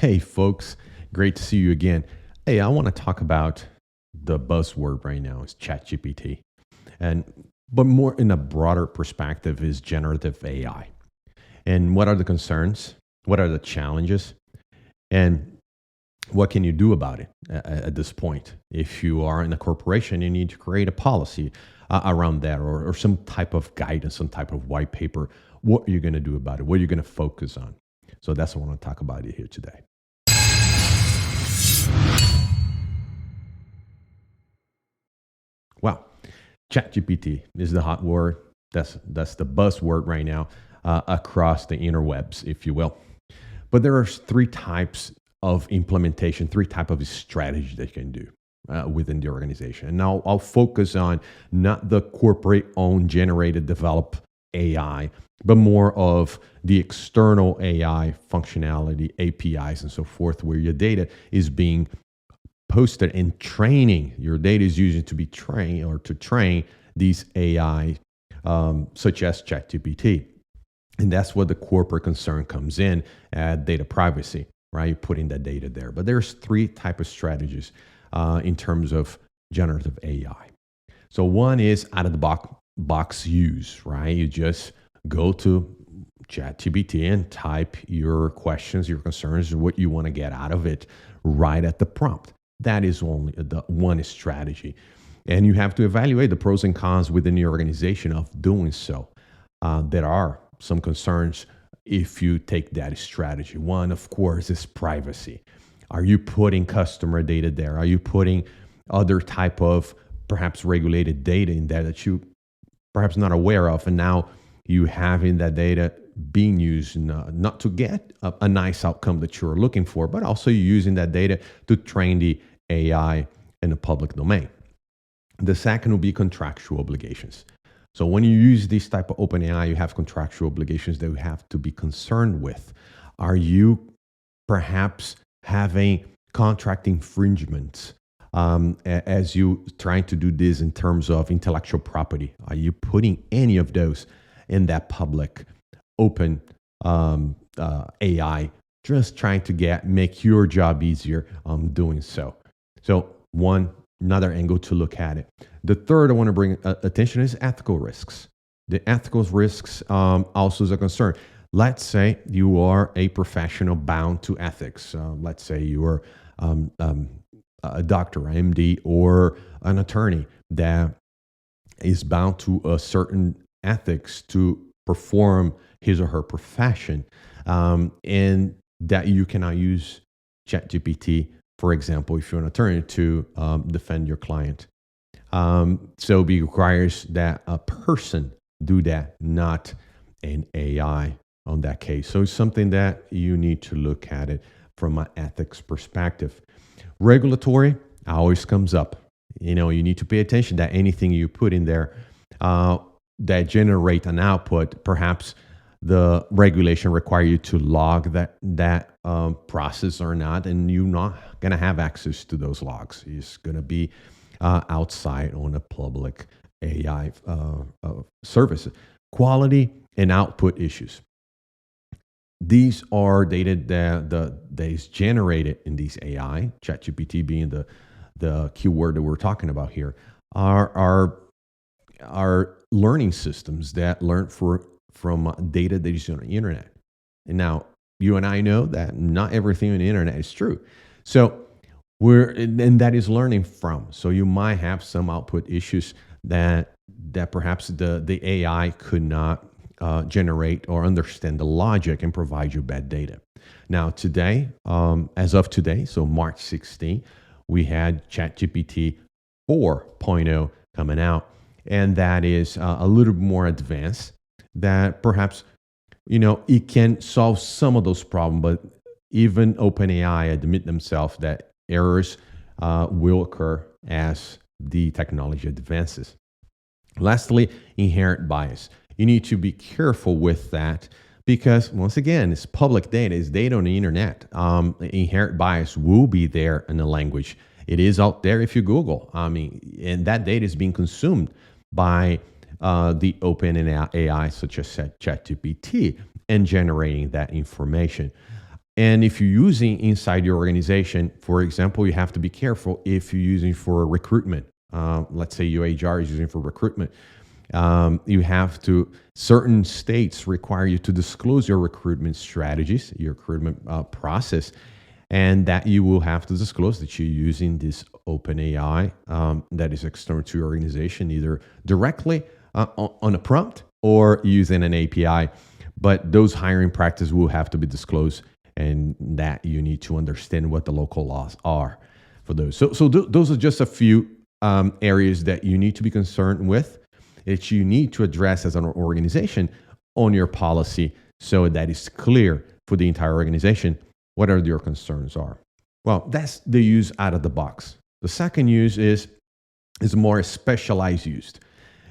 Hey, folks, great to see you again. Hey, I want to talk about the buzzword right now is ChatGPT, and but more in a broader perspective is generative AI. And what are the concerns? What are the challenges? And what can you do about it at this point? If you are in a corporation, you need to create a policy around that, or some type of guidance, some type of white paper. What are you going to do about it? What are you going to focus on? So that's what I want to talk about it here today. Well, ChatGPT is the hot word. That's the buzzword right now across the interwebs, if you will. But there are three types of implementation, three type of strategy that you can do within the organization. And now I'll focus on not the corporate owned generated developed AI, but more of the external AI functionality, APIs, and so forth, where your data is being posted and training. Your data is used to be trained or to train these AI, such as ChatGPT. And that's where the corporate concern comes in at data privacy, right? You're putting that data there. But there's three type of strategies in terms of generative AI. So one is out of the box use, right? You just go to ChatGPT and type your questions, your concerns, what you want to get out of it right at the prompt. That is only the one strategy. And you have to evaluate the pros and cons within your organization of doing so. There are some concerns if you take that strategy. One, of course, is privacy. Are you putting customer data there? Are you putting other type of perhaps regulated data in there that you perhaps not aware of? And now you having that data being used not to get a nice outcome that you're looking for, but also using that data to train the AI in the public domain. The second will be contractual obligations. So when you use this type of open AI, you have contractual obligations that you have to be concerned with. Are you perhaps having contract infringements as you trying to do this in terms of intellectual property? Are you putting any of those in that public open AI, just trying to make your job easier doing so? So another angle to look at it. The third I want to bring attention is ethical risks. The ethical risks also is a concern. Let's say you are a professional bound to ethics. Let's say you are a doctor, an MD, or an attorney that is bound to a certain ethics to perform his or her profession, and that you cannot use ChatGPT, for example, if you're an attorney, to defend your client. So it requires that a person do that, not an AI on that case. So it's something that you need to look at it from an ethics perspective. Regulatory always comes up. You need to pay attention that anything you put in there that generate an output, perhaps the regulation require you to log that process or not, and you're not going to have access to those logs. It's going to be outside on a public AI service. Quality and output issues. These are data that is generated in these AI, ChatGPT being the keyword that we're talking about here, are learning systems that learn from data that is on the internet. And now you and I know that not everything on the internet is true. So and that is learning from. So you might have some output issues that perhaps the AI could not generate or understand the logic and provide you bad data. Now today, as of today, so March 16, we had ChatGPT 4.0 coming out, and that is a little more advanced. That perhaps it can solve some of those problems, but even OpenAI admit themselves that errors will occur as the technology advances. Lastly, inherent bias. You need to be careful with that because, once again, it's public data, it's data on the internet. Inherent bias will be there in the language. It is out there if you Google. And that data is being consumed by the open AI such as ChatGPT and generating that information. And if you're using inside your organization, for example, you have to be careful if you're using for recruitment. Let's say your HR is using for recruitment. You have to, certain states require you to disclose your recruitment strategies, your recruitment process, and that you will have to disclose that you're using this open AI that is external to your organization, either directly on a prompt or using an API. But those hiring practices will have to be disclosed, and that you need to understand what the local laws are for those. Those are just a few areas that you need to be concerned with, that you need to address as an organization on your policy, so that is clear for the entire organization what are your concerns are. Well, that's the use out of the box. The second use is more specialized use.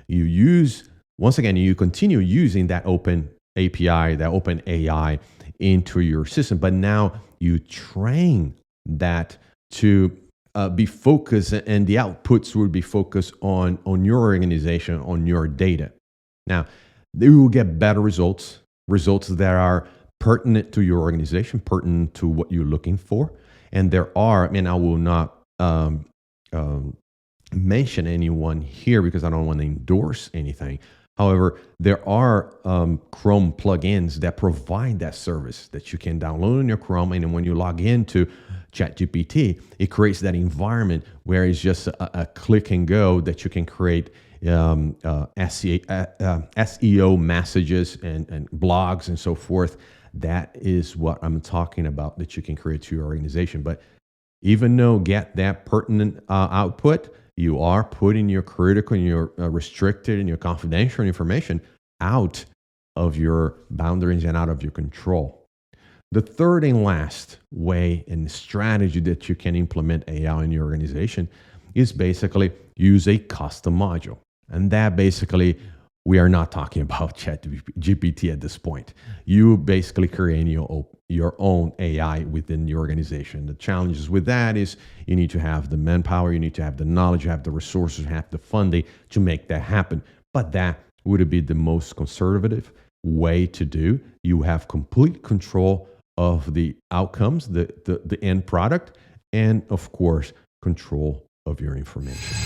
You use, once again, you continue using that open API, that open AI into your system, but now you train that to be focused, and the outputs will be focused on your organization, on your data. Now, they will get better results that are pertinent to your organization, pertinent to what you're looking for. And there are, and I will not mention anyone here because I don't want to endorse anything. However, there are Chrome plugins that provide that service that you can download on your Chrome. And when you log into ChatGPT, it creates that environment where it's just a click and go that you can create SEO messages and blogs and so forth. That is what I'm talking about, that you can create to your organization. But even though get that pertinent output, you are putting your critical and your restricted and your confidential information out of your boundaries and out of your control. The third and last way and strategy that you can implement AI in your organization is basically use a custom module. And that basically, we are not talking about ChatGPT at this point. You basically create your own AI within your organization. The challenges with that is you need to have the manpower, you need to have the knowledge, you have the resources, you have the funding to make that happen. But that would be the most conservative way to do. You have complete control of the outcomes, the end product, and of course, control of your information.